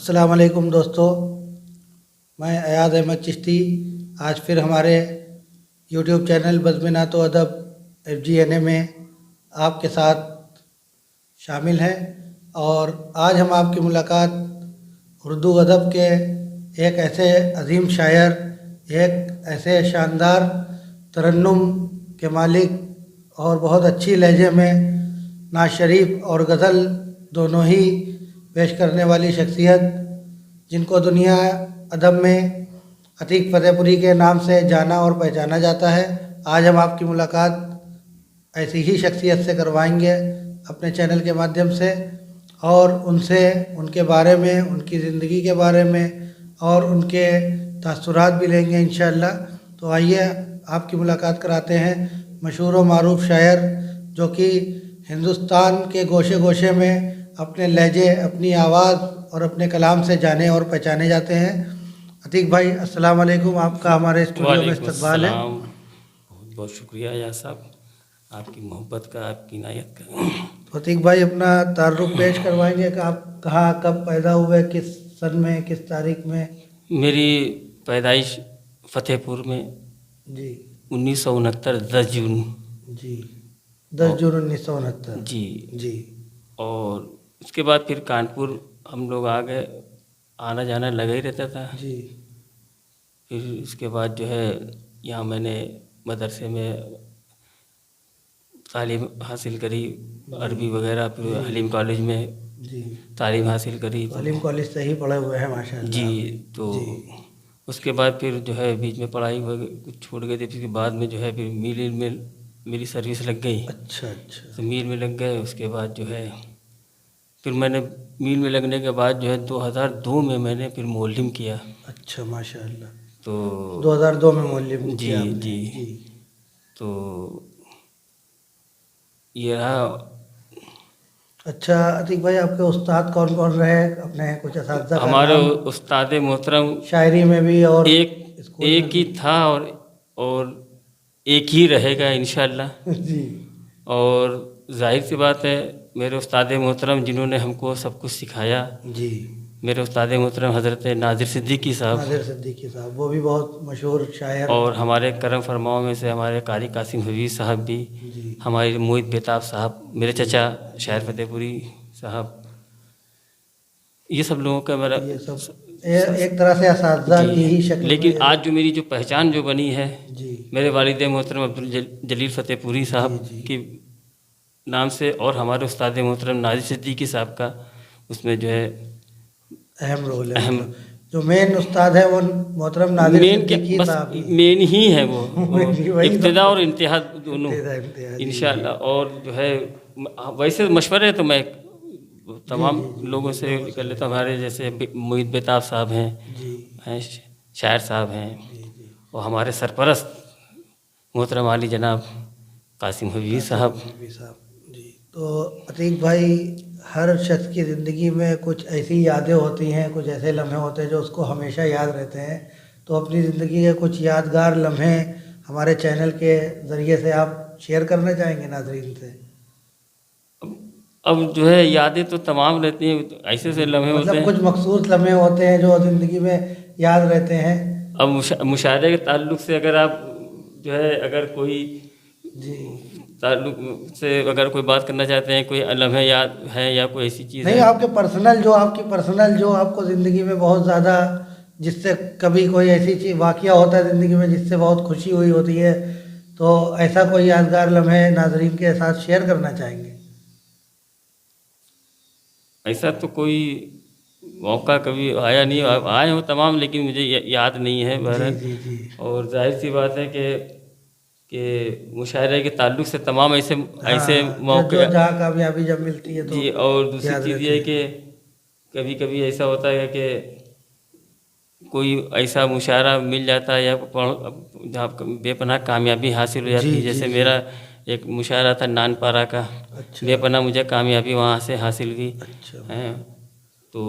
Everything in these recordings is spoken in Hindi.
अस्सलाम वालेकुम दोस्तों, मैं अयाज अहमद चिश्ती आज फिर हमारे यूट्यूब चैनल बज़्म-ए-नात व अदब FGNA में आपके साथ शामिल हैं। और आज हम आपकी मुलाकात उर्दू अदब के एक ऐसे अजीम शायर, एक ऐसे शानदार तरन्नुम के मालिक और बहुत अच्छी लहजे में नात शरीफ और गज़ल दोनों ही पेश करने वाली शख्सियत, जिनको दुनिया अदब में अतीक फ़तेहपुरी के नाम से जाना और पहचाना जाता है, आज हम आपकी मुलाकात ऐसी ही शख्सियत से करवाएंगे अपने चैनल के माध्यम से और उनसे उनके बारे में, उनकी ज़िंदगी के बारे में और उनके तासुरात भी लेंगे इंशाअल्लाह। तो आइए आपकी मुलाकात कराते हैं मशहूर व मारूफ शायर, जो कि हिंदुस्तान के गोशे गोशे में अपने लहजे, अपनी आवाज़ और अपने कलाम से जाने और पहचाने जाते हैं। अतीक भाई, अस्सलाम वालेकुम। आपका हमारे स्टूडियो में इस्तकबाल है। बहुत बहुत शुक्रिया या साहब, आपकी मोहब्बत का, आपकी इनायत का। तो अतीक भाई, अपना तारुफ पेश करवाएंगे कि आप कहाँ कब पैदा हुए, किस सन में, किस तारीख में? मेरी पैदाइश फतेहपुर में जी 1969 10 जून। जी 10 जून 1969। जी। जी और उसके बाद फिर कानपुर हम लोग आ गए, आना जाना लगा ही रहता था। जी फिर उसके बाद जो है यहाँ मैंने मदरसे में तालीम हासिल करी, अरबी वगैरह, फिर हलीम कॉलेज में जी तालीम हासिल करी। तालीम कॉलेज से ही पढ़े हुए हैं माशाअल्लाह। जी। तो उसके बाद फिर जो है बीच में पढ़ाई कुछ छूट गई थी। फिर बाद में जो है फिर मिल में मेरी सर्विस लग गई। अच्छा अच्छा। तो मिल में लग गए। उसके बाद जो है फिर मैंने मिल में लगने के बाद जो है 2002 में मैंने फिर मोल्डिंग किया। अच्छा माशाअल्लाह। तो 2002 में मौलवी जी किया आपने? जी जी। तो ये रहा। अच्छा अतीक भाई, आपके उस्ताद कौन कौन रहे? अपने कुछ असातिज़ा का हमारे नाम? उस्ताद मोहतरम शायरी में भी और एक स्कूल में एक ही था और एक ही रहेगा इंशाअल्लाह। जी और जाहिर सी बात है, मेरे उस्ताद मोहतरम जिन्होंने हमको सब कुछ सिखाया, जी। मेरे उस्ताद मोहतरम हज़रत नाज़िर सिद्दीकी साहब, नादिर सिद्दीकी साहब, वो भी बहुत मशहूर शायर। और हमारे करम फरमाओं में से हमारे कारी कासिम हबीब साहब भी, जी हमारे मोहित बेताब साहब, मेरे चचा शायर फतेहपुरी साहब, ये सब लोगों का मेरा ये सब एक तरह से असातिज़ा की ही शक्ल लेकिन में। आज जो मेरी जो पहचान जो बनी है, जी मेरे वालिद मोहतरम अब्दुल जलील फतेहपुरी साहब जी। के नाम से और हमारे उस्ताद मोहतरम नाज़िर सिद्दीकी साहब का उसमें जो है अहम रोल है। अहम मतलब जो मेन उस्ताद है वो मोहतरम नादिर मेन के सिद्दीकी बस साहब ही। मेन ही है वो वही इब्तिदा और इंतहा दोनों इंतहा, जी, इंशाअल्लाह। और जो है वैसे मशवरे तो मैं तमाम लोगों से कर लेता हूँ। हमारे जैसे मोहित बेताब साहब जी हैं, शायर साहब हैं, जी जी। और हमारे सरपरस्त मोहतरम आली जनाब कासिम हबीब साहब। मौलवी साहब जी। तो अतीक भाई, हर शख्स की ज़िंदगी में कुछ ऐसी यादें होती हैं, कुछ ऐसे लम्हे होते हैं जो उसको हमेशा याद रहते हैं। तो अपनी ज़िंदगी के कुछ यादगार लम्हे हमारे चैनल के ज़रिए से आप शेयर करना चाहेंगे नाज़रीन से? अब जो है यादें तो तमाम रहती हैं, तो ऐसे से लम्हे होते मतलब हैं। कुछ मखसूस लम्हे होते हैं जो ज़िंदगी में याद रहते हैं। अब मुशायरे के ताल्लुक़ से अगर आप जो है अगर कोई जी ताल्लुक़ से अगर कोई बात करना चाहते हैं, कोई लम्हे याद है या कोई ऐसी चीज़ नहीं, है। आपकी पर्सनल जो आपको ज़िंदगी में बहुत ज़्यादा, जिससे कभी कोई ऐसी चीज़ वाक़या होता है ज़िंदगी में जिससे बहुत खुशी हुई होती है, तो ऐसा कोई यादगार लम्हे नाज़रीन के साथ शेयर करना चाहेंगे? ऐसा तो कोई मौका कभी आया नहीं, आए हो तमाम, लेकिन मुझे याद नहीं है जी बहरहाल। जी जी और जाहिर सी बात है कि मुशायरे के ताल्लुक़ से तमाम ऐसे ऐसे हाँ, मौके। जो जहाँ कामयाबी जब मिलती है तो जी। और दूसरी याद चीज़ रहती ये है है। कि कभी कभी ऐसा होता है कि कोई ऐसा मुशायरा मिल जाता है या जहाँ बेपनाह कामयाबी हासिल हो जी जाती है। जी जैसे जी। मेरा एक मुशायरा था नानपारा का, अच्छा बेपनाह मुझे कामयाबी वहाँ से हासिल हुई अच्छा। है। तो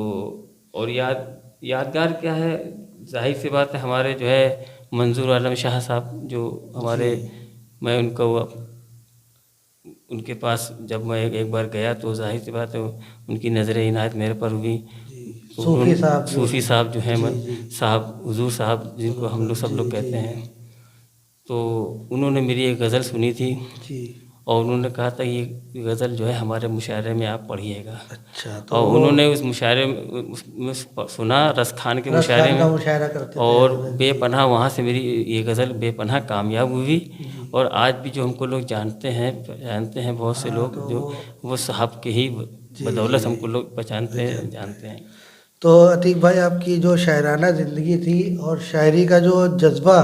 और यादगार क्या है, जाहिर सी बात है, हमारे जो है मंजूर आलम शाह साहब जो हमारे, जी मैं उनको उनके पास जब मैं एक बार गया तो जाहिर सी बात है उनकी नज़र इनायत मेरे पर हुई। जी तो सूफी साहब जो सूफी हैं। साहब जो हैं जी, जी। साहब हुजूर साहब जिनको हम लोग सब लोग जी, कहते जी। हैं, तो उन्होंने मेरी एक गज़ल सुनी थी जी। और उन्होंने कहा था ये गज़ल जो है हमारे मुशायरे में आप पढ़िएगा। अच्छा, तो और वो उन्होंने उस मुशायरे में सुना रस खान के रस मुशायरे खान का में, मुशायरा करते थे और हज़रत। जी, बेपनाह वहाँ से मेरी ये गज़ल बेपनाह कामयाब हुई। जी। और आज भी जो हमको लोग जानते हैं बहुत से हाँ, लोग तो जो वो साहब के ही जी, बदौलत जी, हमको लोग पहचानते हैं, जानते जानते हैं। हैं। तो अतीक भाई, आपकी जो शायराना ज़िंदगी थी और शायरी का जो जज्बा,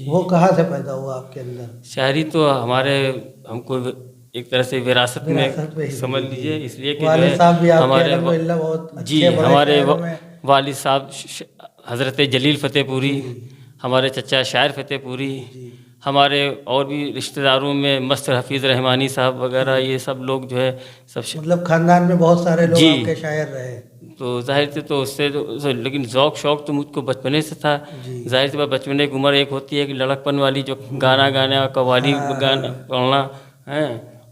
वो कहाँ से पैदा हुआ आपके अंदर? शायरी तो हमारे हमको एक तरह से विरासत विरासत में में ही समझ मिली। लीजिए, जी। इसलिए कि जो वालिद है साहब भी आपके हमारे अल्हम्दुलिल्लाह बहुत जी अच्छे बड़े हमारे शायरों में। वालिद साहब हज़रत जलील फतेहपुरी, जी। हमारे चचा शायर फतेहपुरी, जी। हमारे और भी रिश्तेदारों में मस्त हफीज़ रहमानी साहब वगैरह, ये सब लोग जो है सब मतलब खानदान में बहुत सारे लोग जी। आपके शायर रहे। तो जाहिर सी तो उससे लेकिन शौक़ तो मुझको बचपने से था। जी। जाहिर सी बात, बचपने की उम्र एक होती है कि लड़कपन वाली, जो गाना गाना, कव्वाली हाँ, गाना हाँ। पढ़ना है,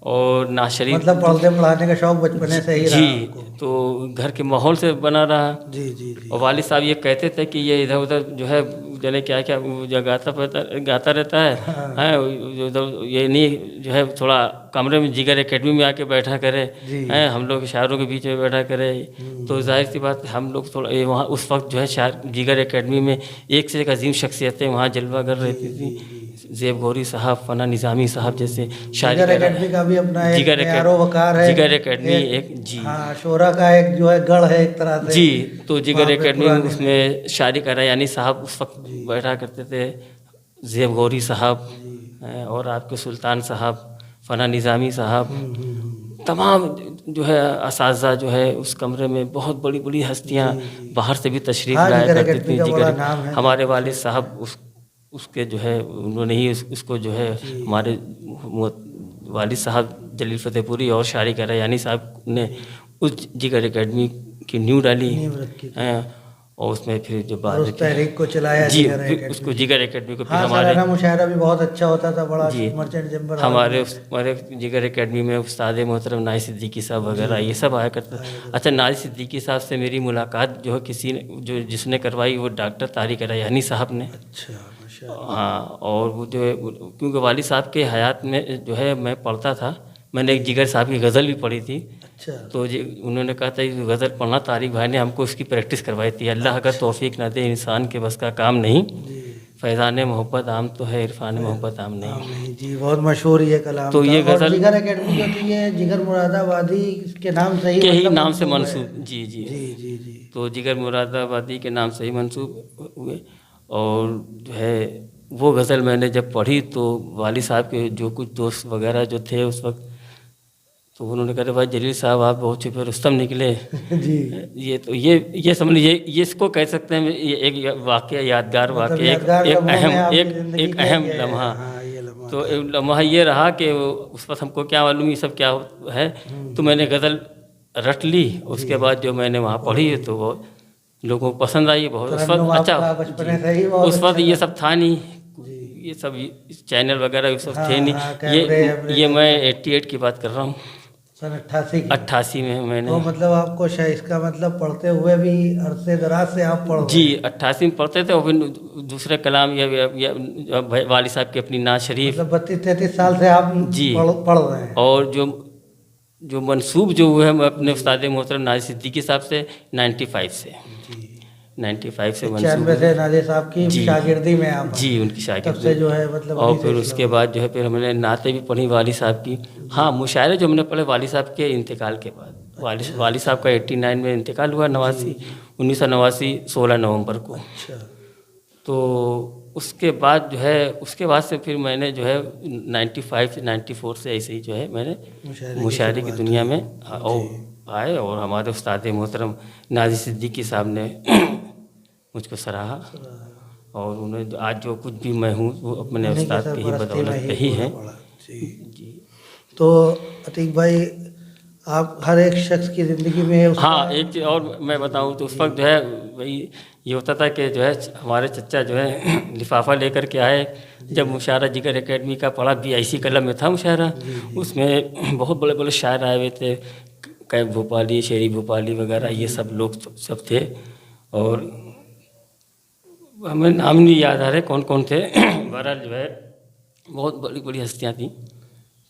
और नात शरीफ मतलब पढ़ने पढ़ाने का शौक बचपने से ही जी, रहा आपको। तो घर के माहौल से बना रहा। जी, जी, जी। और वालिद साहब ये कहते थे कि ये इधर उधर जो है जाने क्या क्या जो गाता रहता है, हाँ। हैं उधर, ये नहीं जो है थोड़ा कमरे में जिगर एकेडमी में आके बैठा करे, जी। हैं हम लोग शायरों के बीच में बैठा करे। तो जाहिर सी बात है, हम लोग थोड़ा ये वहाँ उस वक्त जो है शायर जिगर एकेडमी में एक से एक अजीम शख्सियतें वहाँ जलवा कर रहती थी। ज़ेब गौरी साहब, फना निज़ामी साहब जैसे शायरी जिगर एकेडमी का भी अपना एक जिगर प्यारो वकार है। जिगर एकेडमी एक जी हाँ, शोरा का एक जो है गढ़ है एक तरह से। जी। तो जिगर वहाँ पे एकेडमी पुराने में। उसमें शायरी करा यानी साहब उस वक्त बैठा करते थे। ज़ेब गौरी साहब हैं, और आपके सुल्तान साहब, फना निज़ामी साहब, तमाम जो है असातिज़ा जो है उस कमरे में बहुत बड़ी बड़ी हस्तियाँ बाहर से भी तशरीफ़ हाँ, लाया जिगर करती एकेडमी थी। का बड़ा जिगर नाम है। हमारे वालिद साहब उसके जो है उन्होंने ही उसको जो है हमारे वालिद साहब जलील फतेहपुरी और शायरी करा यानी साहब ने उस जिगर एकेडमी की नींव डाली नींव रखी थी। हैं, और उसमें फिर जो और बाद उस तहरीक को चलाया जी जिगर फिर एकेडमी। उसको जिगर एकेडमी को फिर हाँ, हमारे सालाना मुशायरा भी बहुत अच्छा होता था, बड़ा जी मर्चेंट चैम्बर हमारे जिगर एकेडमी में उस्ताद मोहतरम नाज़िर सिद्दीकी साहब वगैरह ये सब आया करते थे। अच्छा, नाज़िर सिद्दीकी साहब से मेरी मुलाकात जो है किसी ने जो जिसने करवाई वो डॉक्टर तारिक रैयानी साहब ने। अच्छा, माशाअल्लाह। हाँ, और वो जो है क्योंकि वालिद साहब के हयात में जो है मैं पढ़ता था, मैंने एक जिगर साहब की गज़ल भी पढ़ी थी। अच्छा। तो जी उन्होंने कहा था कि गज़ल पढ़ना, तारिक भाई ने हमको उसकी प्रैक्टिस करवाई थी। अल्लाह अगर तौफीक ना दे इंसान के बस का काम नहीं, फैज़ान मोहब्बत आम तो है, इरफान मोहब्बत आम नहीं। नहीं जी, बहुत मशहूर ये कलाम तो था। ये और गज़ल जिगर एकेडमी जो थी ये जिगर मुरादाबादी के नाम से ही के ही मतलब नाम से मंसूब है। मंसूब जी जी जी, जी, जी। तो जिगर मुरादाबादी के नाम से ही मंसूब हुए। और जो है वो गज़ल मैंने जब पढ़ी तो वालिद साहब के जो कुछ दोस्त वगैरह जो थे उस वक्त, तो उन्होंने कहा भाई जलील साहब आप बहुत छुपे रुस्तम निकले। जी। ये तो ये समझ लीजिए, ये इसको कह सकते हैं ये एक वाक़या, यादगार मतलब वाक़या, यादगार एक लम्हों में अहम आपकी एक ज़िंदगी एक के अहम ये लम्हा। हाँ, ये लम्हा तो था। एक लम्हा ये रहा कि उस वक्त हमको क्या मालूम ये सब क्या है। तो मैंने गज़ल रट ली, उसके बाद जो मैंने वहाँ पढ़ी तो वो लोगों को पसंद आई बहुत। उस तरन्नुम वक्त अच्छा आपका बचपने से ही बहुत उस वक्त अच्छा ये था। सब था नहीं, जी। ये सब चैनल वगैरह ये सब हाँ, थे नहीं। हाँ, कैमरे ये मैं 88 की बात कर रहा हूँ, सन 88 की। 88 में मैंने तो मतलब आपको शायद इसका मतलब पढ़ते हुए भी अरसे दराज से आप पढ़ रहे जी हैं। 88 में पढ़ते थे। और फिर दूसरे कलाम या वालिद साहब की अपनी नात शरीफ मतलब 32-33 साल से आप जी पढ़ रहे हैं। और जो मंसूब जो हुए हम अपने उस्ताद मोहतरम नाज़िर सिद्दीकी साहब से 95 से जी। 95 से 95 से नाज़िर साहब की जी शागिर्दी में आप जी आए। उनकी तब शागिर्दी से जो है मतलब और उन्हीं से फिर सिलसिला उसके बाद जो है फिर हमने नाते भी पढ़ी वालिद साहब की। हाँ, मुशायरे जो हमने पढ़े वालिद साहब के इंतकाल के बाद। वालिद साहब का 89 में इंतकाल हुआ, 1989 16 नवंबर को। अच्छा। तो उसके बाद जो है उसके बाद से फिर मैंने जो है 95 से 94 से ऐसे ही जो है मैंने मुशायरे की दुनिया में आए। और हमारे उस्ताद मोहतरम नाज़िर सिद्दीकी साहब ने मुझको सराहा, और उन्हें आज जो कुछ भी मैं हूँ वो अपने उन्हीं की उस्ताद की ही सरपरस्ती में बदौलत ही है। पड़ा। जी। जी तो अतीक भाई, आप हर एक शख्स की ज़िंदगी में हाँ, एक चीज़ और मैं बताऊँ तो उस वक्त जो है वही ये होता था कि जो है हमारे चचा जो है लिफाफा लेकर के आए। जब मुशायरा जिगर एकेडमी का पढ़ा, BIC कलम में था मुशायरा, उसमें बहुत बड़े बड़े शायर आए हुए थे, कैफ भोपाली, शेरी भोपाली वगैरह ये सब लोग सब थे। और हमें नाम नहीं याद आ रहे कौन कौन थे। बहरहाल जो है बहुत बड़ी बड़ी हस्तियाँ थीं।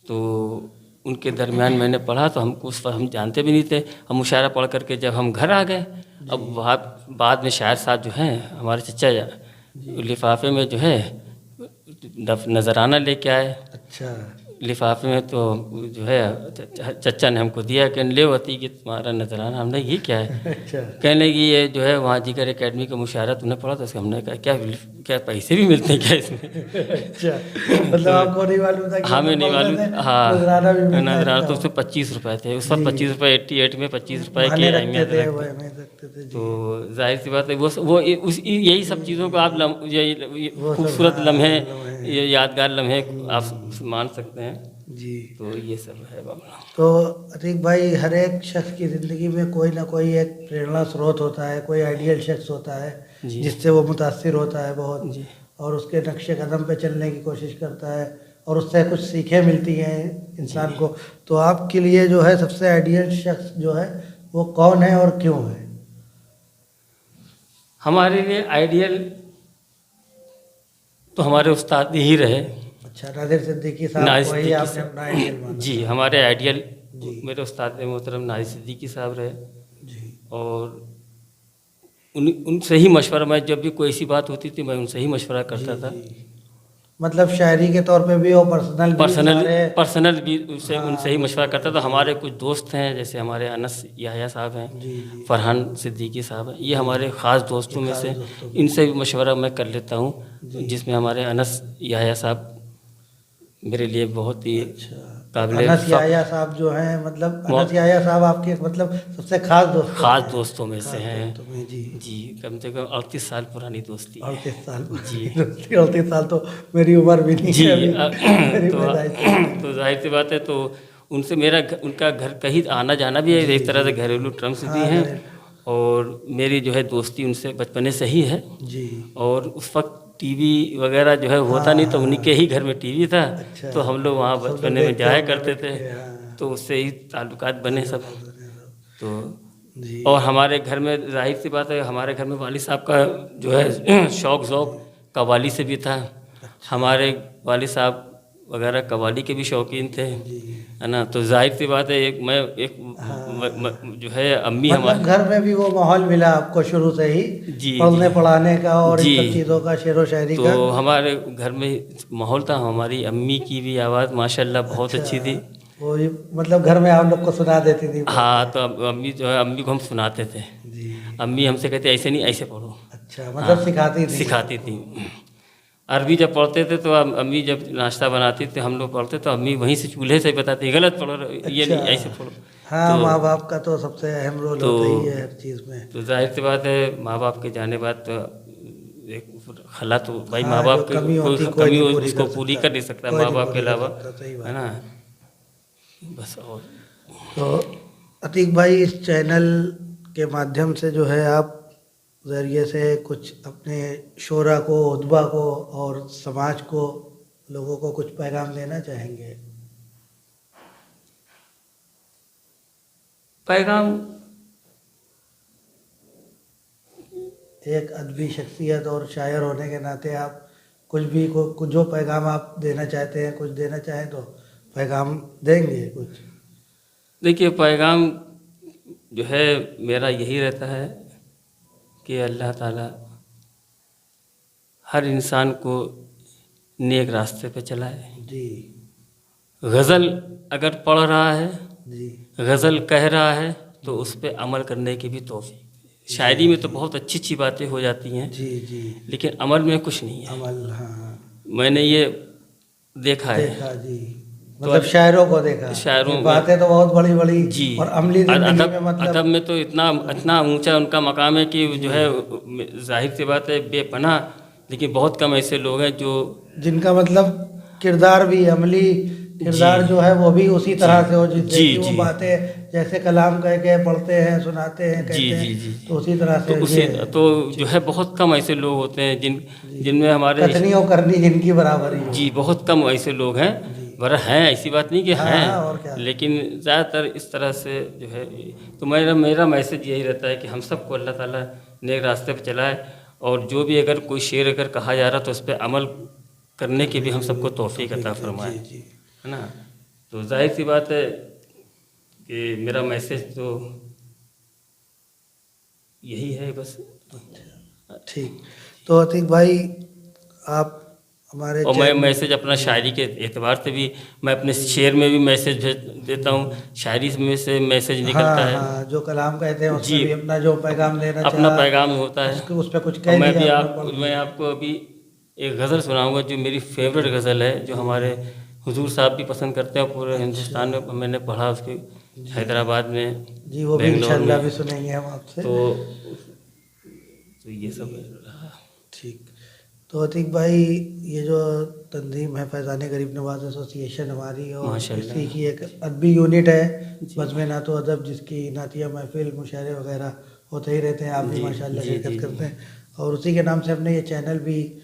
तो उनके दरमियान मैंने पढ़ा, तो हमको उस पर हम जानते भी नहीं थे। हम मुशायरा पढ़ करके जब हम घर आ गए, अब वहाँ बाद में शायर साहब जो हैं हमारे चचा लिफाफे में जो है नजराना लेके आए। अच्छा। लिफाफे में तो जो है चचा ने हमको दिया, कहने ले होती कि तुम्हारा नजराना। हमने ये क्या है? अच्छा। कहने लगी ये जो है वहाँ जिगर एकेडमी का मुशायरा तूने पढ़ा, तो उसका हमने कहा क्या क्या पैसे भी मिलते हैं क्या इसमें? अच्छा, मतलब आपको नहीं मालूम था कि हमें नहीं मालूम। हाँ, नजराना भी मिलता है। नजराना तो उसमें 25 रुपये थे उस वक्त। 25 रुपये 88 में 25 रुपये की अहमियत रखते थे। तो जाहिर सी बात है वो यही सब चीज़ों को आप ये खूबसूरत लम्हे, ये यादगार लम्हे आप मान सकते हैं जी। तो ये सब है बाबा। तो अतीक भाई, हर एक शख्स की ज़िंदगी में कोई ना कोई एक प्रेरणा स्रोत होता है, कोई आइडियल शख्स होता है जिससे वो मुतासिर होता है बहुत जी। और उसके नक्शे कदम पे चलने की कोशिश करता है और उससे कुछ सीखें मिलती हैं इंसान को। तो आपके लिए जो है सबसे आइडियल शख्स जो है वो कौन है और क्यों है? हमारे लिए आइडियल तो हमारे उस्ताद ही रहे। अच्छा, नादिर सिद्दीकी साहब को ही आपने अपना आइडियल माना? जी, हमारे आइडियल मेरे उस्ताद मोहतरम नादिर सिद्दीकी साहब रहे। जी। और उनसे ही मशवरा, मैं जब भी कोई ऐसी बात होती थी मैं उनसे ही मशवरा करता था। मतलब शायरी के तौर पे भी और पर्सनल भी उनसे ही मशवरा करता था। हमारे कुछ दोस्त हैं, जैसे हमारे अनस याह्या साहब हैं, फरहान सिद्दीकी साहब हैं, ये हमारे ख़ास दोस्तों में से। इनसे भी मशवरा मैं कर लेता हूँ, जिसमें हमारे अनस याह्या साहब मेरे लिए बहुत ही काबिल। अनस याह्या साहब जो हैं, मतलब अनस याह्या साहब आपके मतलब सबसे खास दोस्तों में से हैं। जी, कम से कम 38 साल पुरानी दोस्ती। 38 साल जी। 38 साल तो मेरी उम्र भी नहीं जी। है। तो जाहिर सी बात है, तो उनसे उनका घर कहीं आना जाना भी है, एक तरह से घरेलू टर्म्स भी हैं। और मेरी जो है दोस्ती उनसे बचपने से ही है। जी। और उस वक्त टीवी वगैरह जो है होता नहीं, तो उन्हीं के ही घर में टीवी था। अच्छा। तो हम लोग वहाँ बचपने में जाया करते थे, तो उससे ही ताल्लुकात बने सब। तो और हमारे घर में जाहिर सी बात है, हमारे घर में वालिद साहब का जो है शौक़ कव्वाली से भी था। हमारे वालिद साहब वगैरह कव्वाली के भी शौकीन थे, है ना। तो जाहिर सी बात है जो है अम्मी हमारे घर में भी वो माहौल मिला आपको शुरू से ही पढ़ने पढ़ाने का और इन सब चीज़ों का, शेरो शायरी का? तो हमारे घर में माहौल था। हमारी अम्मी की भी आवाज़ माशाल्लाह बहुत अच्छी थी। वो मतलब घर में आप लोग को सुना देती थी? हाँ, तो अम्मी जो है, अम्मी को हम सुनाते थे। अम्मी हमसे कहते ऐसे नहीं, ऐसे पढ़ो। अच्छा, मतलब सिखाती थी। अरबी जब पढ़ते थे तो अम्मी जब नाश्ता बनाती थी, हम लोग पढ़ते तो अम्मी वहीं से चूल्हे से बताती गलत पढ़ो, ये नहीं, ऐसे पढ़ो। हाँ, तो माँ बाप का तो सबसे अहम रोल होता ही है हर चीज़ में। तो जाहिर सी बात है, माँ बाप के जाने बाद तो एक खला तो भाई माँ बाप की कमी उसको पूरी कर नहीं सकता माँ बाप के अलावा, है ना। बस। और तो अतीक भाई, इस चैनल के माध्यम से जो है आप ज़रिए से कुछ अपने शोरा को, उद्बा को और समाज को, लोगों को कुछ पैगाम देना चाहेंगे? पैगाम एक अदबी शख्सियत और शायर होने के नाते आप कुछ जो पैगाम आप देना चाहते हैं, कुछ देना चाहें तो पैगाम देंगे कुछ? देखिए, पैगाम जो है मेरा यही रहता है कि अल्लाह ताला हर इंसान को नेक रास्ते पे चलाए। जी। गज़ल अगर पढ़ रहा है, जी, गज़ल कह रहा है, तो उस पर अमल करने की भी तौफीक। शायरी में तो बहुत अच्छी अच्छी बातें हो जाती हैं। जी जी। लेकिन अमल में कुछ नहीं है। अमल, हाँ, मैंने ये देखा है। जी। मतलब शायरों को देखा, शायरों बातें तो बहुत बड़ी बड़ी जी। और अमली जिंदगी में मतलब अदब में तो इतना ऊंचा उनका मकाम है कि जो है जाहिर सी बात है बेपनाह, लेकिन बहुत कम ऐसे लोग हैं जो जिनका मतलब किरदार भी, अमली किरदार जो है वो भी उसी तरह से हो, जिससे वो बातें जैसे कलाम कह के पढ़ते हैं, सुनाते हैं, कहते हैं, तो उसी तरह से तो जो है बहुत कम ऐसे लोग होते हैं जिनमें हमारे कथनी और करनी जिनकी बराबरी हो। जी, बहुत कम ऐसे लोग हैं वरना हैं, ऐसी बात नहीं कि हाँ, और क्या। हैं, लेकिन ज़्यादातर इस तरह से जो है, तो मेरा मैसेज यही रहता है कि हम सबको अल्लाह ताला नेक रास्ते पर चलाए, और जो भी अगर कोई शेर अगर कहा जा रहा तो उस पर अमल करने की भी हम सबको तौफीक अता फरमाए, जी जी। है ना। तो जाहिर सी बात है कि मेरा मैसेज तो यही है बस। ठीक। तो अतीक भाई, आप हमारे और मैं मैसेज अपना शायरी के एतबार से भी, मैं अपने शेर में भी मैसेज भेज देता हूँ, शायरी में से मैसेज निकलता हाँ है। हाँ, जो कलाम कहते हैं उसमें जी, भी अपना जो पैगाम देना अपना चाहा, पैगाम होता है। उसके उस पर कुछ और कह मैं भी दिया, आपने पढ़ मैं दिया। आपको अभी एक गज़ल सुनाऊंगा जो मेरी फेवरेट गज़ल है, जो हमारे हुजूर साहब भी पसंद करते हैं, पूरे हिंदुस्तान में मैंने पढ़ा उसके, हैदराबाद में, जी, वो भी बेंगलोर इंशाल्लाह भी में। सुनेंगे हम आपसे। तो ये सब रहा। ठीक। तो अतीक भाई, ये जो तंजीम है फैज़ान गरीब नवाज एसोसिएशन हमारी, और माशाल्लाह। इसी की एक अदबी यूनिट है जी। बज़्म नात व अदब, जिसकी नातिया महफिल मुशायरे वगैरह होते ही रहते हैं, आप भी जी माशाल्लाह जी शिरकत जी करते हैं, और उसी के नाम से हमने ये चैनल भी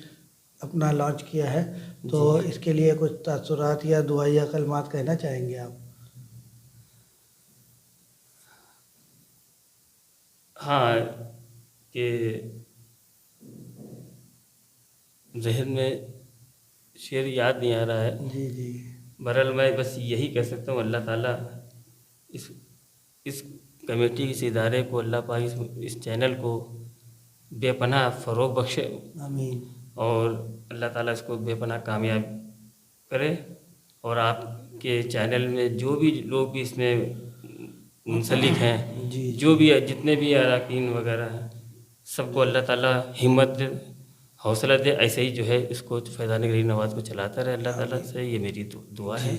अपना लॉन्च किया है। तो जी। इसके लिए कुछ तासुरात या दुआया कलमात कहना चाहेंगे आप? हाँ, कि जहन में शेर याद नहीं आ रहा है। जी जी। बहरहाल मैं बस यही कह सकता हूँ, अल्लाह ताला इस इस कमेटी, इस इदारे को, अल्लाह पाक इस चैनल को बेपनाह फ़रोग़ बख्शे, आमीन। और अल्लाह ताला इसको बेपनाह कामयाब करे। और आपके चैनल में जो भी लोग भी इसमें मुंसलिक हैं, जी जो भी जितने भी अरकान वगैरह हैं, सबको अल्लाह ताला हिम्मत दे, हौसला दे, ऐसे ही जो है इसको फैज़ान गरीब नवाज़ को चलाता रहे। अल्लाह ताला से ये मेरी दुआ है,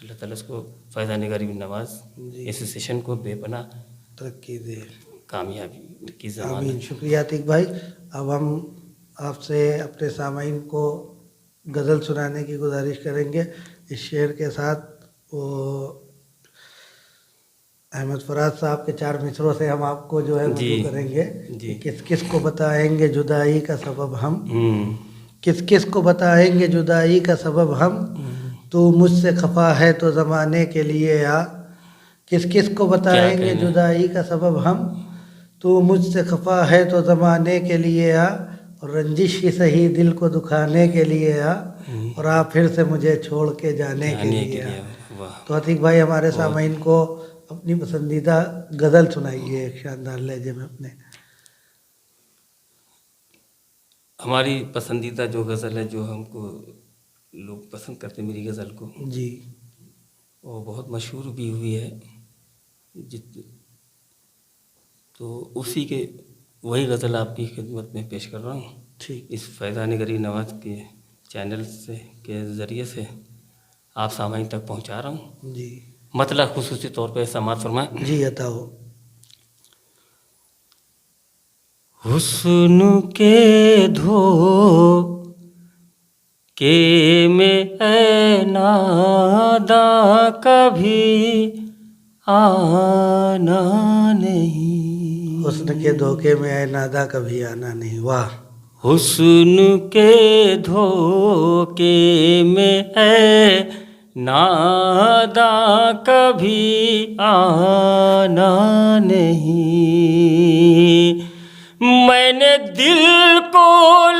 अल्लाह ताला इसको फैज़ान गरीब नवाज़ जी। एसोसिएशन को बेपनाह तरक्की दे। कामयाबी की आमीन। ज़मानत। शुक्रिया अतीक भाई। अब हम आपसे अपने सामाइन को गज़ल सुनाने की गुजारिश करेंगे। इस शेर के साथ वो अहमद फराज साहब के 4 मिसरों से हम आपको जो है जी मदऊ करेंगे जी। कि किस किस को बताएंगे जुदाई का सबब हम, हम्म, किस किस को बताएंगे जुदाई का सबब हम, तू मुझसे खफा है तो ज़माने के लिए आ, किस किस को क्या बताएंगे कहने। जुदाई का सबब हम, तू मुझसे खफा है तो ज़माने के लिए आ, और रंजिश ही सही दिल को दुखाने के लिए आ, और आप फिर से मुझे छोड़ के जाने के लिए आ। वाह। तो अतीक भाई, हमारे सामाइन को अपनी पसंदीदा गज़ल सुनाइए एक शानदार लहजे में अपने। हमारी पसंदीदा जो गज़ल है, जो हमको लोग पसंद करते हैं मेरी गज़ल को, जी। वो बहुत मशहूर भी हुई है, जित तो उसी के वही गज़ल आपकी खिदमत में पेश कर रहा हूँ, ठीक। इस फैज़ान गरीब नवाज़ के चैनल से के ज़रिए से आप सामाइन तक पहुँचा रहा हूँ। जी मतलब खुसूसी तौर पे समात फरमाएं। जी, अता हो। हुस्न के धोखे में ऐ नादा कभी आना नहीं, हुस्न के धोखे में है नादा कभी आना नहीं। वाह। हुस्न के धोखे में है नादा कभी आना नहीं, मैंने दिल को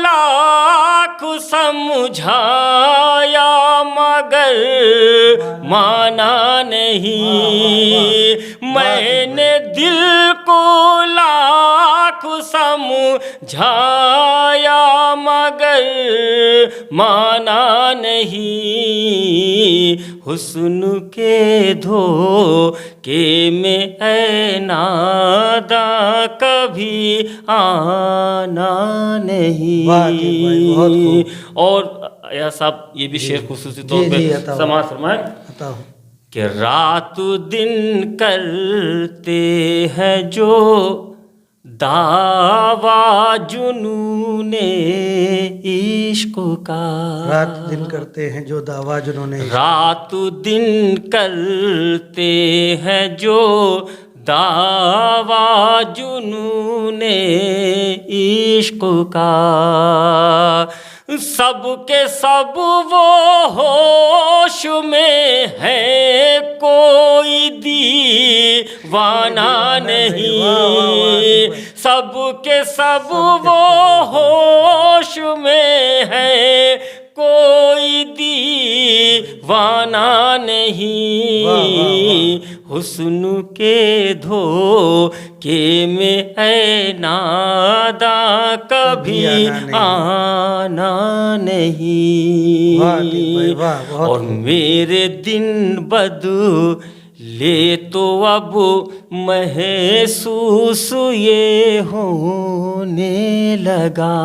लाख समझाया मगर माना नहीं, मैंने दिल को लाख समझाया मगर माना नहीं, हुस्न के धोखे में ऐ नादा कभी आना नहीं। वाह अतीक भाई, बहुत खूब। और या साहब ये भी शेर खुसूसी तौर जी पे जी, अता हो। समाज फरमाएं अता हो। कि रात दिन करते हैं जो दावा जुनूने इश्क का, रात दिन करते हैं जो दावा जिन्होंने, रात दिन करते हैं जो दावा जुनूने इश्क का, सबके सब वो होश में है, कोई दीवाना नहीं। सबके सब वो होश में है, कोई दीवाना नहीं। हुस्न के धोखे में है नादा, कभी आना नहीं। और मेरे दिन बदले तो अब महसूस ये होने लगा।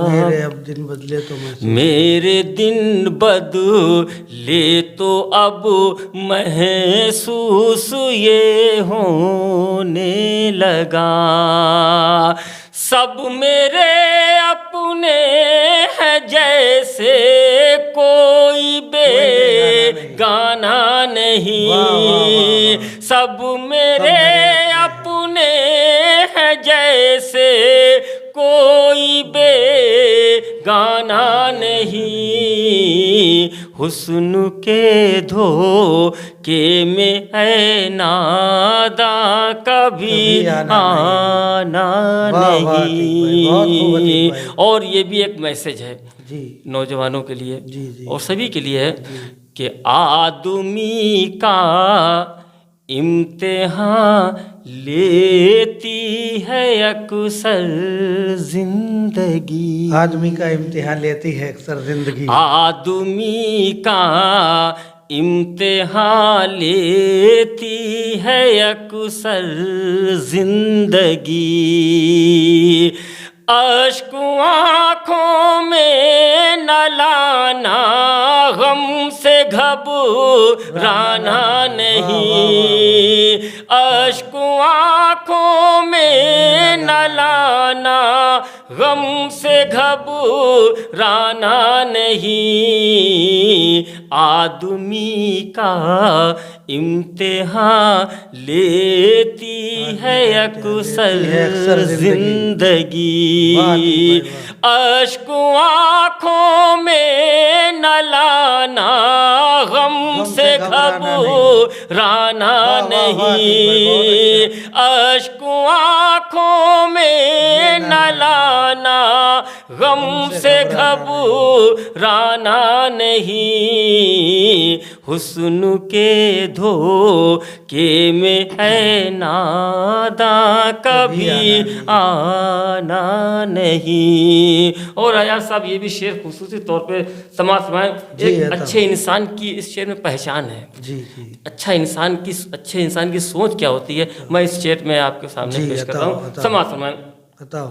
मेरे अब दिन बदले तो मेरे दिन बदले तो अब महसूस ये होने लगा। सब मेरे अपने हैं जैसे, कोई बेगाना नहीं। सब मेरे अपने हैं जैसे, कोई बेगाना नहीं। हुस्न के धोखे में है नादा, कभी आना नहीं। और ये भी एक मैसेज है जी, नौजवानों के लिए जी, और सभी के लिए है कि आदमी का इम्तिहान लेती है अक्सर जिंदगी। आदमी का इम्तिहान लेती है अक्सर जिंदगी। आदमी का इम्तिहान लेती है अक्सर जिंदगी। अश्क आँखों में न लाना, गम से घबराना नहीं। अश्क आँखों में न लाना, गम से घबराना नहीं। आदमी का इम्तिहान लेती है अक्सर जिंदगी। अश्क आँखों में न लाना, गम से घबराना नहीं। अश्क आँखों में न लाना, गम से घबराना नहीं। हुस्न के धोखे में है नादा, कभी आना नहीं। और आया साहब ये भी शेर खुसूसी तौर पे समाज फरमाएं, एक अच्छे इंसान की इस शेर में पहचान है। जी जी। अच्छे इंसान की सोच क्या होती है, मैं इस शेर में आपके सामने पेश कर रहा हूँ। समाज फरमाएं, बताओ।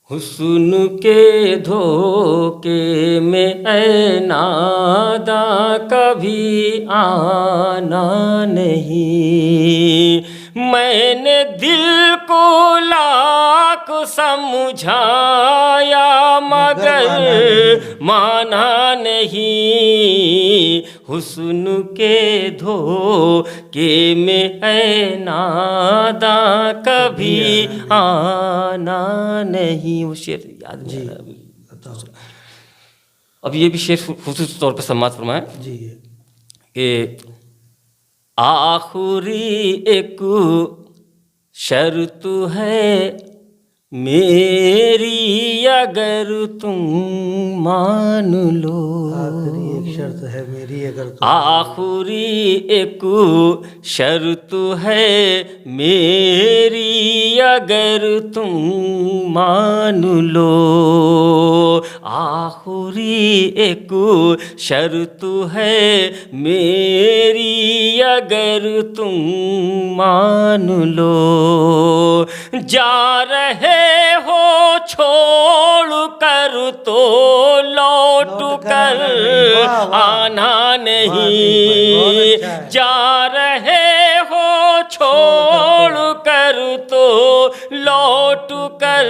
हुस्न के धोखे में ऐ नादा, कभी आना नहीं। मैंने दिल को लाख समझाया, मगर माना नहीं। हुस्न के धोखे में ऐ नादा, कभी आना नहीं। वो शेर याद नहीं आ रहा। अब ये भी शेर खुसूसी तौर पर समाज फरमाएं जी कि आखिरी एक शर्त है मेरी, अगर तुम मान लो। आखिरी एक शर्त है मेरी, अगर तुम। आखिरी एक शर्त है मेरी, अगर तुम मान लो। आखिरी एक शर्त है मेरी, अगर तुम मान लो। जा रहे हो छोड़ कर तो लौट कर आना नहीं। जा रहे हो छोड़ कर तो लौट कर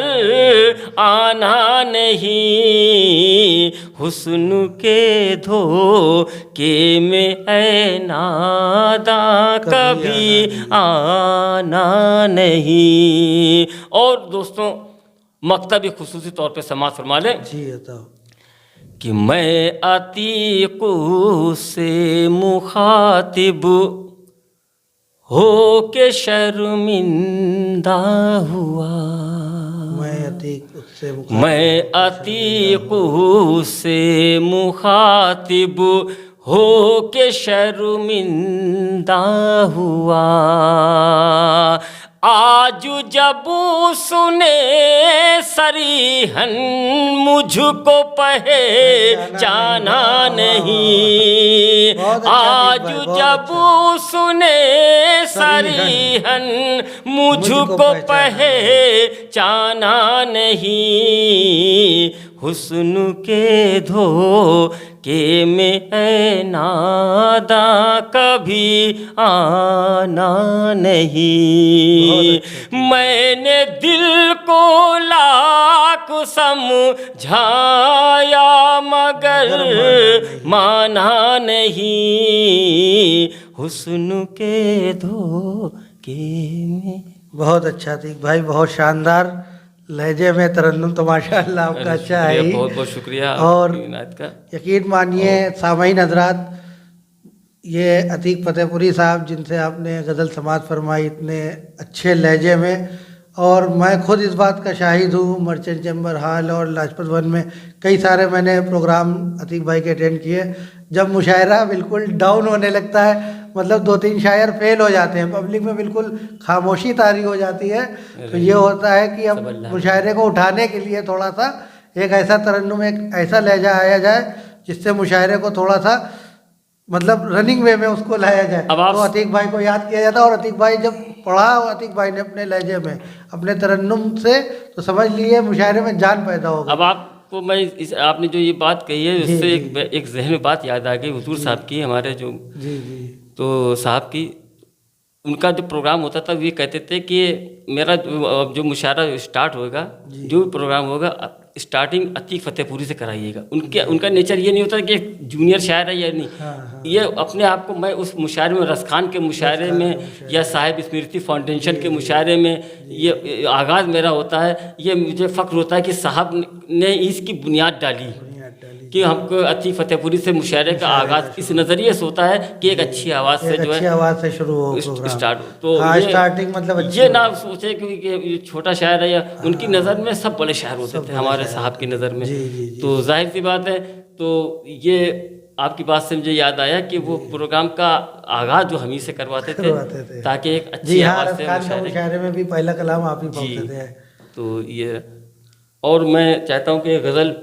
आना नहीं। हुस्न के धोखे में ऐ नादा, कभी आना नहीं। और दोस्तों मकतब खुसूसी तौर पे समाअत फरमा लें जी बताओ। कि मैं अतीकू से मुखातिब हो के शर्मिंदा हुआ, मैं अतीक उससे मैं अतीकू से मुखातिब हो के शर्मिंदा हुआ, आज जब सुने सरीहन मुझको पहचाना नहीं, आज जब सुने सरीहन मुझको पहचाना नहीं, हुस्न के धोखे में ऐ नादा कभी आना नहीं, मैंने दिल को लाख समझाया मगर माना नहीं, हुस्न के धोखे में। बहुत अच्छा अतीक भाई, बहुत शानदार लहजे में तरन्नुम तो माशाअल्लाह आपका अच्छा है ही। बहुत बहुत शुक्रिया और इनायत का। यकीन मानिए सामाईन हजरात, ये अतीक फतेहपुरी साहब जिनसे आपने गज़ल समाअत फरमाई इतने अच्छे लहजे में, और मैं खुद इस बात का शाहिद हूँ, मर्चेंट चैम्बर हॉल और लाजपत वन में कई सारे मैंने प्रोग्राम अतीक भाई के अटेंड किए। जब मुशायरा बिल्कुल डाउन होने लगता है, मतलब 2-3 शायर फेल हो जाते हैं, पब्लिक में बिल्कुल खामोशी तारी हो जाती है, तो ये होता है कि अब मुशायरे को उठाने के लिए थोड़ा सा एक ऐसा तरन्नुम, एक ऐसा लहजा आया जाए जिससे मुशायरे को थोड़ा सा मतलब रनिंग वे में उसको लाया जाए। तो अतीक भाई को याद किया जाता है, और अतीक भाई जब पढ़ा अतीक भाई ने अपने लहजे में अपने तरन्नुम से, तो समझ लिए मुशायरे में जान पैदा हो गई। अब आपको मैं आपने जो ये बात कही है उससे एक जहन में बात याद आ गई हुजूर साहब की, हमारे जो जी जी तो साहब की, उनका जो प्रोग्राम होता था ये कहते थे कि मेरा जो मुशायरा स्टार्ट होगा, जो भी प्रोग्राम होगा स्टार्टिंग अतीक फतेहपुरी से कराइएगा। उनका नेचर ये नहीं होता कि जूनियर शायर है या नहीं, ये अपने आप को, मैं उस मुशायरे में रस खान के मुशायरे में या साहिब स्मृति फाउंडेशन के मुशायरे में ये आगाज़ मेरा होता है, ये मुझे फ़ख्र होता है कि साहब ने इसकी बुनियाद डाली कि हमको अतीक फतेहपुरी से मुशायरे का आगाज़ इस नज़रिए से होता है कि एक अच्छी आवाज़ से जो है, अच्छी आवाज़ से शुरू हो स्टार्ट। तो स्टार्टिंग मतलब ये ना सोचे कि छोटा शायर है, या उनकी नज़र में सब बड़े शायर होते थे हमारे साहब की नज़र में। तो जाहिर सी बात है, तो ये आपकी बात से मुझे याद आया कि वो प्रोग्राम का आगाज़ जो हम ही से करवाते थे ताकि एक अच्छी आवाज़ से मुशायरे में भी पहला कलाम आप ही पढ़ते थे। तो ये, और मैं चाहता हूँ कि गज़ल,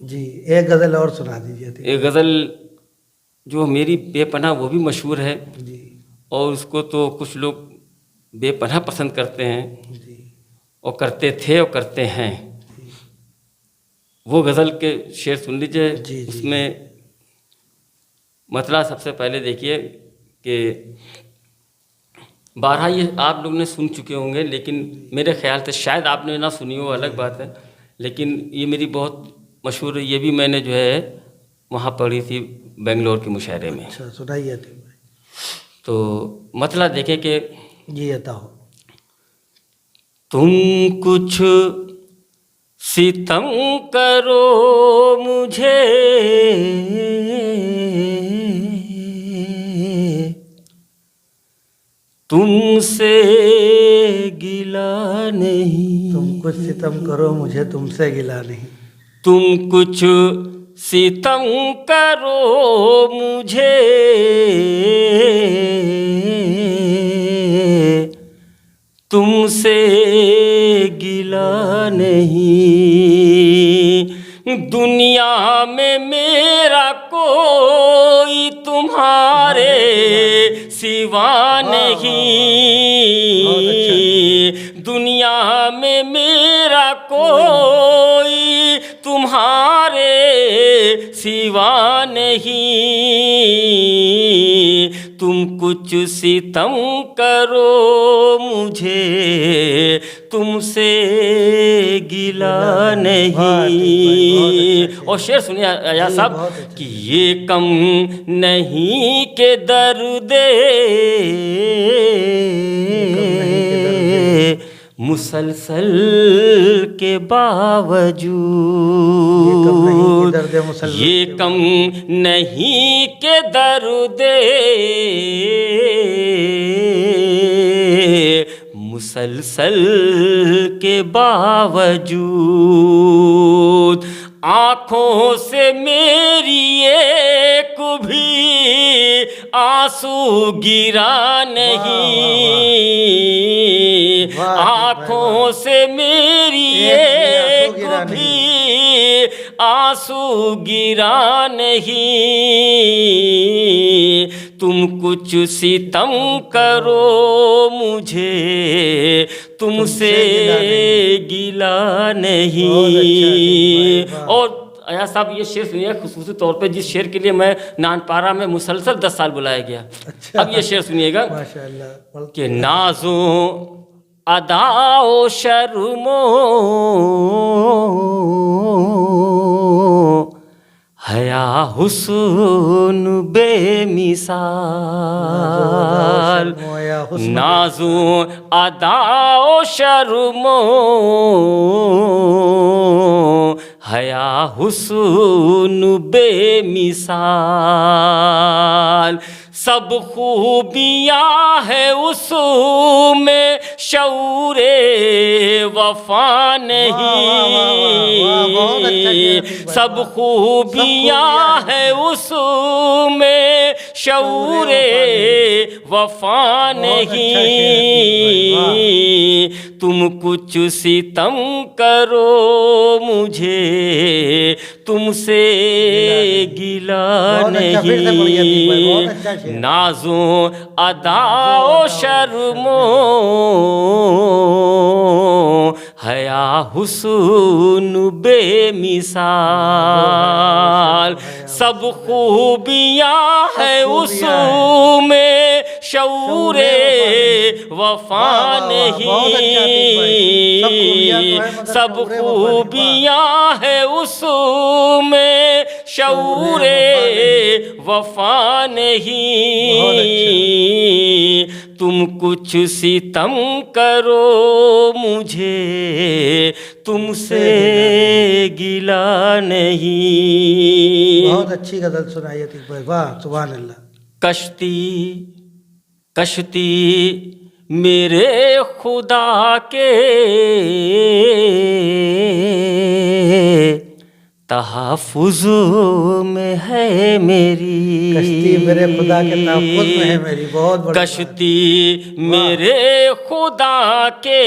जी एक गज़ल और सुना दीजिए। एक गज़ल जो मेरी बेपनाह वो भी मशहूर है जी, और उसको तो कुछ लोग बेपनाह पसंद करते हैं जी, और करते थे और करते हैं। वो गज़ल के शेर सुन लीजिए। उसमें मतलब सबसे पहले देखिए कि 12 ये आप लोग ने सुन चुके होंगे, लेकिन मेरे ख्याल से शायद आपने ना सुनी हो, अलग बात है, लेकिन ये मेरी बहुत मशहूर है। ये भी मैंने जो है वहाँ पढ़ी थी बेंगलोर के मुशायरे में। अच्छा सुनाइए। तो मतलब देखें कि जी बताओ। तुम कुछ सितम करो मुझे, तुमसे गिला नहीं। तुम कुछ सितम करो मुझे, तुमसे गिला नहीं। तुम कुछ सितम करो मुझे, तुमसे गिला नहीं। दुनिया में मेरा कोई तुम्हारे सिवा नहीं। दुनिया में मेरा कोई तुम्हारे सिवा नहीं। तुम कुछ सितम करो मुझे, तुमसे गिला नहीं। और शेर सुनिए आया साहब कि ये कम नहीं के दर्दे मुसलसल के बावजूद ये कम नहीं के दर्दे मुसलसल के बावजूद आँखों से मेरी एक भी आंसू गिरा नहीं, आँखों से मेरी एक भी आंसू गिरा नहीं। तुम कुछ सितम करो मुझे तुमसे गिला नहीं। और अया साहब ये शेर सुनिए खुसूसी तौर पे, जिस शेर के लिए मैं नानपारा में मुसलसल 10 साल बुलाया गया। अच्छा। अब ये शेर सुनिएगा माशाअल्लाह कि नाज़ो अदाओ शर्मो हया हुस्न बेमिसाल, नाज़ो अदाओ शर्मो हया हुस्न बेमिसाल। सब खूबियाँ है उसमें शऊरे वफा नहीं, सब खूबियाँ है उसमें शऊरे वफा नहीं। तुम कुछ सितम करो मुझे तुमसे गिला नहीं। नाज़ो अदाओ शर्मो हया हुस्न बेमिसाल। सब खूबियाँ है उसमें शऊरे वफा नहीं, सब खूबियाँ है उसमें शऊरे वफा नहीं। तुम कुछ सितम करो मुझे तुमसे गिला नहीं। बहुत अच्छी गज़ल सुनाई है भाई, वाह सुभान अल्लाह। कश्ती कश्ती मेरे खुदा के तहफ़्फ़ुज़ में है मेरी, कश्ती मेरे खुदा के तहफ़्फ़ुज़ में है मेरी। बहुत बड़ी कश्ती मेरे खुदा के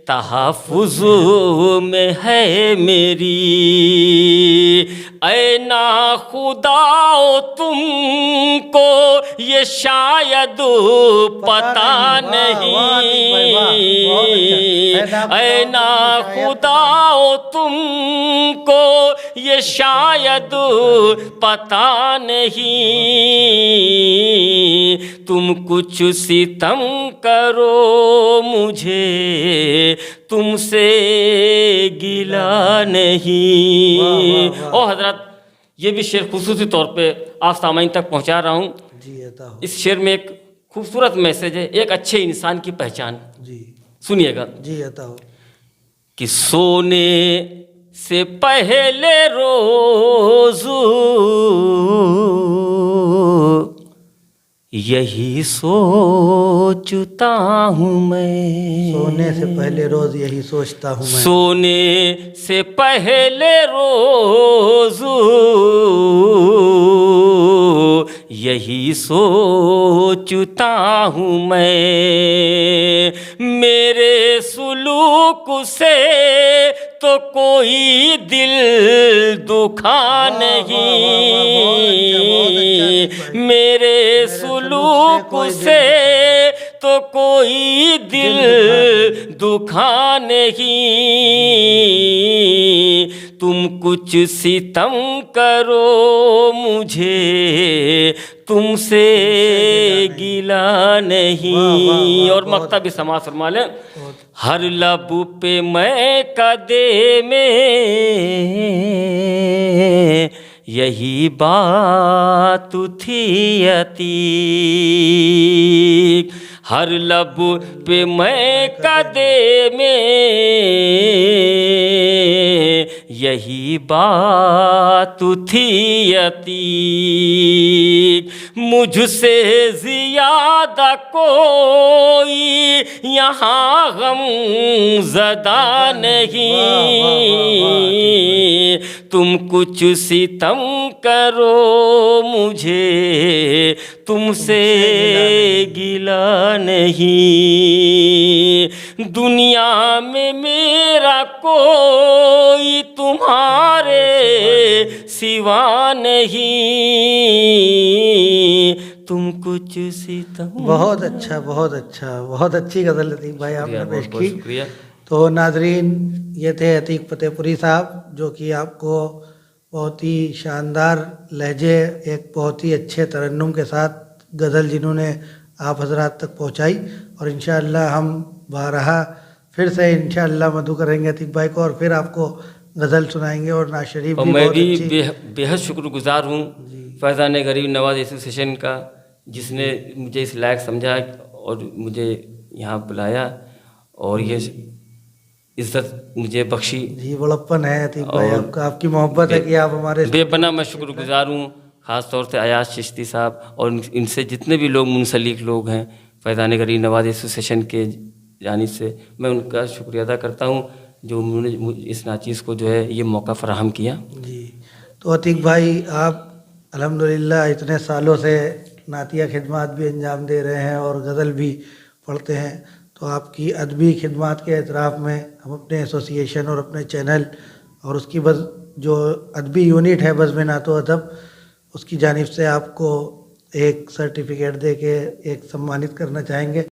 तहफ़्फ़ुज़ में है मेरी। ऐ ना खुदाओ तुमको ये शायद पता नहीं, ऐ ना खुदाओ तुमको ये शायद पता नहीं। तुम कुछ सितम करो मुझे तुमसे गिला नहीं। ओ हजरत, ये भी शेर खुसूसी तौर पे आप सामाइन तक पहुंचा रहा हूँ। इस शेर में एक खूबसूरत मैसेज है, एक अच्छे इंसान की पहचान। जी सुनिएगा जी, अता हो कि सोने से पहले रोज यही सोचता हूँ मैं, सोने से पहले रोज यही सोचता हूँ मैं, सोने से पहले रोज यही सोचता हूँ मैं। मेरे सुलूक से तो कोई दिल दुखा नहीं, मेरे सुलूक से तो कोई दिल दुखा नहीं। तुम कुछ सितम करो मुझे तुमसे गिला नहीं। और मक्ता भी समाज फरमा लें। हर लब पे मैं कदे में यही बात थी अतीक, हर लब पे मैं कदे में यही बात थी अतीक, मुझसे ज़्यादा कोई यहाँ गम ज़दा नहीं, तुम कुछ सितम करो मुझे तुमसे गिला नहीं, दुनिया में मेरा कोई तुम्हारे सिवा नहीं, तुम कुछ सितम। बहुत अच्छा, बहुत अच्छा, बहुत अच्छी गज़ल अतीक भाई आपने पेश की। शुक्रिया। तो नाजरीन, ये थे अतीक फतेहपुरी साहब, जो कि आपको बहुत ही शानदार लहजे, एक बहुत ही अच्छे तरन्नुम के साथ गज़ल जिन्होंने आप हजरात तक पहुंचाई। और इंशाअल्लाह हम बारहा फिर से इंशाअल्लाह मधु करेंगे अतीक भाई को, और फिर आपको गज़ल सुनाएंगे और नाज शरीफ और भी मैं बहुत भी अच्छी। बेहद शुक्रगुजार हूँ फैज़ान गरीब नवाज एसोसिएशन का, जिसने मुझे इस लायक समझा और मुझे यहाँ बुलाया और ये इज़्ज़त मुझे बख्शी। जी, बड़प्पन है अतीक भाई आपका, आपकी मोहब्बत है कि आप हमारे बेपनाह मैं शुक्रगुजार हूँ, ख़ास तौर से अयाज चिश्ती साहब और इनसे जितने भी लोग मुंसलिक लोग हैं फैज़ान गरीब नवाज एसोसिएशन के जानिब से, मैं उनका शुक्रिया अदा करता हूँ जो उन्होंने इस नाचीज़ को जो है ये मौका फराहम किया। जी, तो अतीक भाई आप अल्हम्दुलिल्लाह इतने सालों से नातिया खिदमात भी अंजाम दे रहे हैं और गज़ल भी पढ़ते हैं, तो आपकी अदबी खिदमात के एतराफ़ में हम अपने एसोसिएशन और अपने चैनल और उसकी जो अदबी यूनिट है बज़्म नातो अदब, उसकी जानिब से आपको एक सर्टिफिकेट दे के एक सम्मानित करना चाहेंगे।